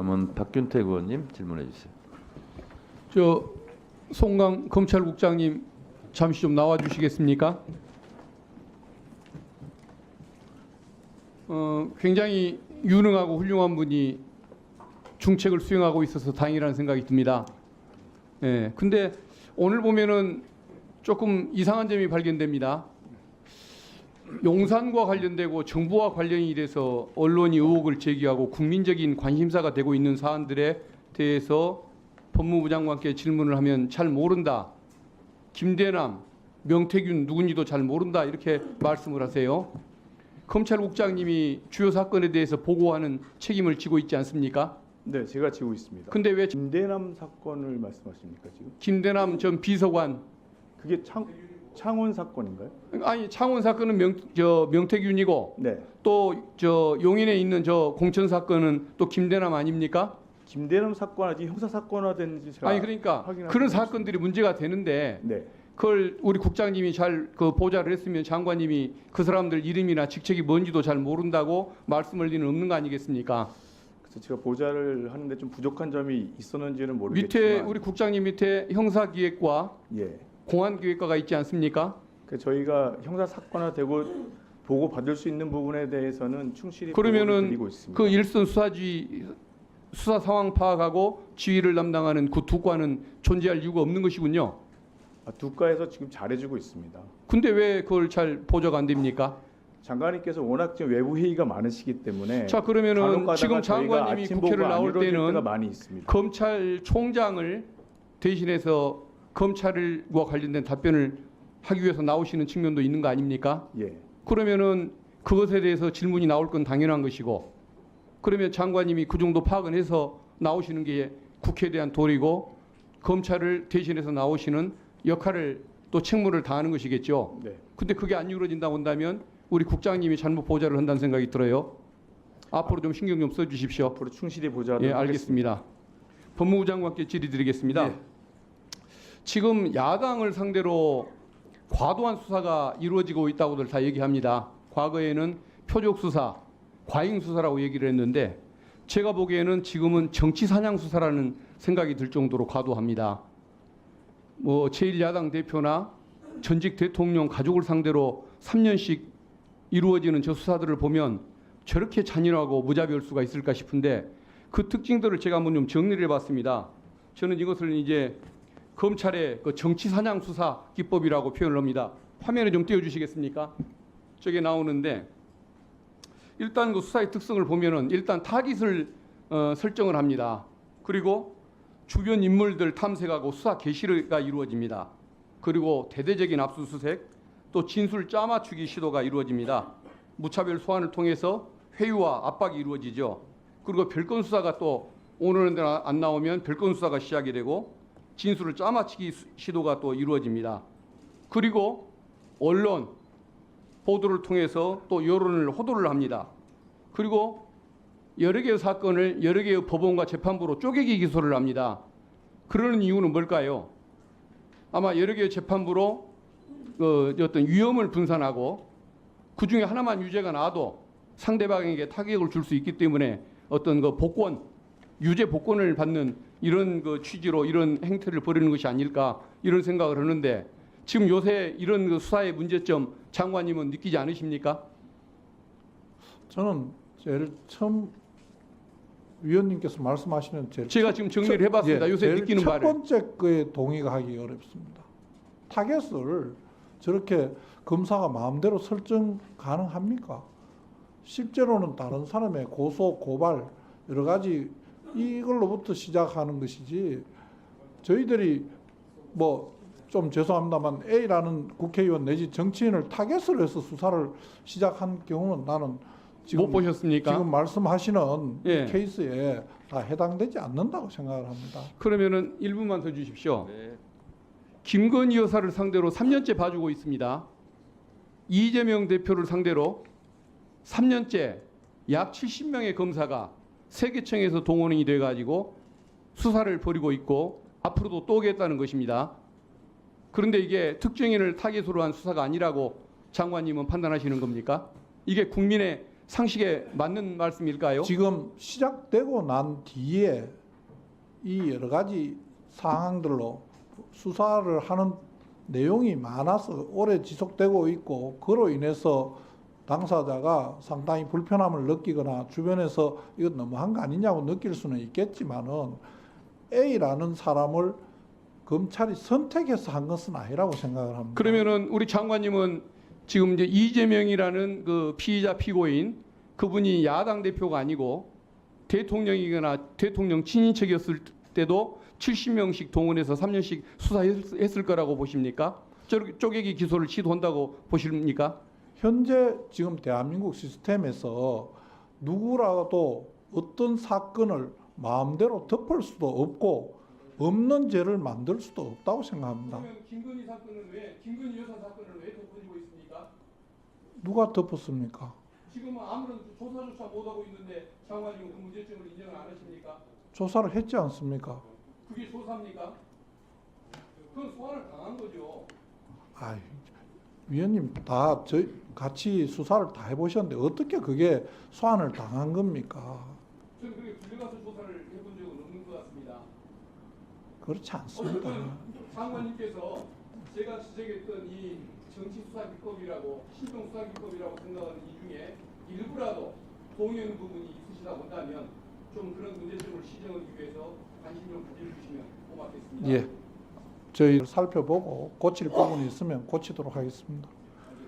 다음은 박균택 의원님 질문해 주세요. 저 송강 검찰국장님 잠시 좀 나와 주시겠습니까? 굉장히 유능하고 훌륭한 분이 중책을 수행하고 있어서 다행이라는 생각이 듭니다. 예, 근데 오늘 보면은 조금 이상한 점이 발견됩니다. 용산과 관련되고 정부와 관련이 돼서 언론이 의혹을 제기하고 국민적인 관심사가 되고 있는 사안들에 대해서 법무부 장관께 질문을 하면 잘 모른다. 김대남, 명태균 누군지도 잘 모른다. 이렇게 말씀을 하세요. 검찰국장님이 주요 사건에 대해서 보고하는 책임을 지고 있지 않습니까? 네, 제가 지고 있습니다. 근데 왜 김대남 사건을 말씀하십니까 지금? 김대남 전 비서관, 그게 창원 사건인가요? 아니 창원 사건은 명태균이고 네. 또 저 용인에 있는 저 공천 사건은 또 김대남 아닙니까? 김대남 사건 아직 형사 사건화됐는지 제가 아니 그러니까 확인할 그런 수가 사건들이 문제가 되는데 네. 그걸 우리 국장님이 잘 그 보좌를 했으면 장관님이 그 사람들 이름이나 직책이 뭔지도 잘 모른다고 말씀할 리는 없는 거 아니겠습니까? 그래서 제가 보좌를 하는데 좀 부족한 점이 있었는지는 모르겠지만 밑에 우리 국장님 밑에 형사기획과 예. 공안기획과가 있지 않습니까? 그 저희가 형사 사건화되고 보고 받을 수 있는 부분에 대해서는 충실히 보고를 그러면은 드리고 있습니다. 그 일선 수사지 수사 상황 파악하고 지휘를 담당하는 그 두 과는 존재할 이유가 없는 것이군요. 두과에서 지금 잘해주고 있습니다. 근데 왜 그걸 잘 보좌가 안 됩니까? 장관님께서 워낙 지금 외부 회의가 많으시기 때문에 자 그러면은 간혹가다가 지금 저희가 장관님이 아침 국회를 보고가 안 나올 이루어질 때가 때는 많이 있습니다. 검찰총장을 대신해서 검찰과 관련된 답변을 하기 위해서 나오시는 측면도 있는 거 아닙니까? 예. 그러면은 그것에 대해서 질문이 나올 건 당연한 것이고 그러면 장관님이 그 정도 파악은 해서 나오시는 게 국회에 대한 도리고 검찰을 대신해서 나오시는 역할을 또 책무를 다하는 것이겠죠. 네. 근데 그게 안 이루어진다고 한다면 우리 국장님이 잘못 보좌를 한다는 생각이 들어요. 앞으로 좀 신경 좀 써주십시오. 앞으로 충실히 보좌하도록 예, 하겠습니다. 알겠습니다. 법무부 장관께 질의드리겠습니다. 예. 지금 야당을 상대로 과도한 수사가 이루어지고 있다고들 다 얘기합니다. 과거에는 표적 수사, 과잉 수사라고 얘기를 했는데 제가 보기에는 지금은 정치 사냥 수사라는 생각이 들 정도로 과도합니다. 뭐 제1야당 대표나 전직 대통령 가족을 상대로 3년씩 이루어지는 저 수사들을 보면 저렇게 잔인하고 무자비할 수가 있을까 싶은데 그 특징들을 제가 한번 좀 정리를 해봤습니다. 저는 이것을 이제 검찰의 그 정치 사냥 수사 기법이라고 표현을 합니다. 화면에 좀 띄워주시겠습니까? 저게 나오는데 일단 그 수사의 특성을 보면은 일단 타깃을 설정을 합니다. 그리고 주변 인물들 탐색하고 수사 개시가 이루어집니다. 그리고 대대적인 압수수색, 또 진술 짜맞추기 시도가 이루어집니다. 무차별 소환을 통해서 회유와 압박이 이루어지죠. 그리고 별건 수사가 또 오늘은 안 나오면 별건 수사가 시작이 되고 진술을 짜맞추기 시도가 또 이루어집니다. 그리고 언론, 보도를 통해서 또 여론을 호도를 합니다. 그리고 여러 개의 사건을 여러 개의 법원과 재판부로 쪼개기 기소를 합니다. 그러는 이유는 뭘까요? 아마 여러 개의 재판부로 어떤 위험을 분산하고 그 중에 하나만 유죄가 나와도 상대방에게 타격을 줄 수 있기 때문에 어떤 그 복권, 유죄 복권을 받는 이런 그 취지로 이런 행태를 벌이는 것이 아닐까 이런 생각을 하는데 지금 요새 이런 그 수사의 문제점 장관님은 느끼지 않으십니까? 저는 제일 처음 위원님께서 말씀하시는 제가 지금 정리를 해봤습니다. 요새 제일 느끼는 첫 바를. 번째 거에 동의가 하기 어렵습니다. 타겟을 저렇게 검사가 마음대로 설정 가능합니까? 실제로는 다른 사람의 고소, 고발 여러 가지 이걸로부터 시작하는 것이지 저희들이 뭐 좀 죄송합니다만 A라는 국회의원 내지 정치인을 타겟으로 해서 수사를 시작한 경우는 나는 지금 못 보셨습니까? 지금 말씀하시는 예. 케이스에 다 해당되지 않는다고 생각을 합니다. 그러면은 1분만 더 주십시오. 네. 김건희 여사를 상대로 3년째 봐주고 있습니다. 이재명 대표를 상대로 3년째 약 70명의 검사가 세계청에서 동원이 돼가지고 수사를 벌이고 있고 앞으로도 또 오겠다는 것입니다. 그런데 이게 특정인을 타겟으로 한 수사가 아니라고 장관님은 판단하시는 겁니까? 이게 국민의 상식에 맞는 말씀일까요? 지금 시작되고 난 뒤에 이 여러 가지 상황들로 수사를 하는 내용이 많아서 오래 지속되고 있고 그로 인해서 당사자가 상당히 불편함을 느끼거나 주변에서 이거 너무한 거 아니냐고 느낄 수는 있겠지만은 A라는 사람을 검찰이 선택해서 한 것은 아니라고 생각을 합니다. 그러면은 우리 장관님은 지금 이제 이재명이라는 그 피의자 피고인 그분이 야당 대표가 아니고 대통령이거나 대통령 친인척이었을 때도 70명씩 동원해서 3년씩 수사했을 거라고 보십니까? 쪼개기 기소를 시도한다고 보십니까? 현재 지금 대한민국 시스템에서 누구라도 어떤 사건을 마음대로 덮을 수도 없고 없는 죄를 만들 수도 없다고 생각합니다. 그러면 김건희 여사 사건을 왜 덮어지고 있습니까? 누가 덮었습니까? 지금은 아무런 조사조차 못하고 있는데 장관님은 그 문제점을 인정을 안 하십니까? 조사를 했지 않습니까? 그게 조사입니까? 그건 소환을 당한 거죠. 아이, 위원님 다 저희 같이 수사를 다 해보셨는데 어떻게 그게 소환을 당한 겁니까? 저는 그렇게 불려가서 조사를 해본 적은 없는 것 같습니다. 그렇지 않습니다. 장관님께서 제가 지적했던 이 정치수사기법이라고 신병수사기법이라고 생각하는 이 중에 일부라도 동의하는 부분이 있으시다 본다면 좀 그런 문제점을 시정하기 위해서 관심 좀 가져주시면 고맙겠습니다. 예, 저희 살펴보고 고칠 부분이 있으면 고치도록 하겠습니다.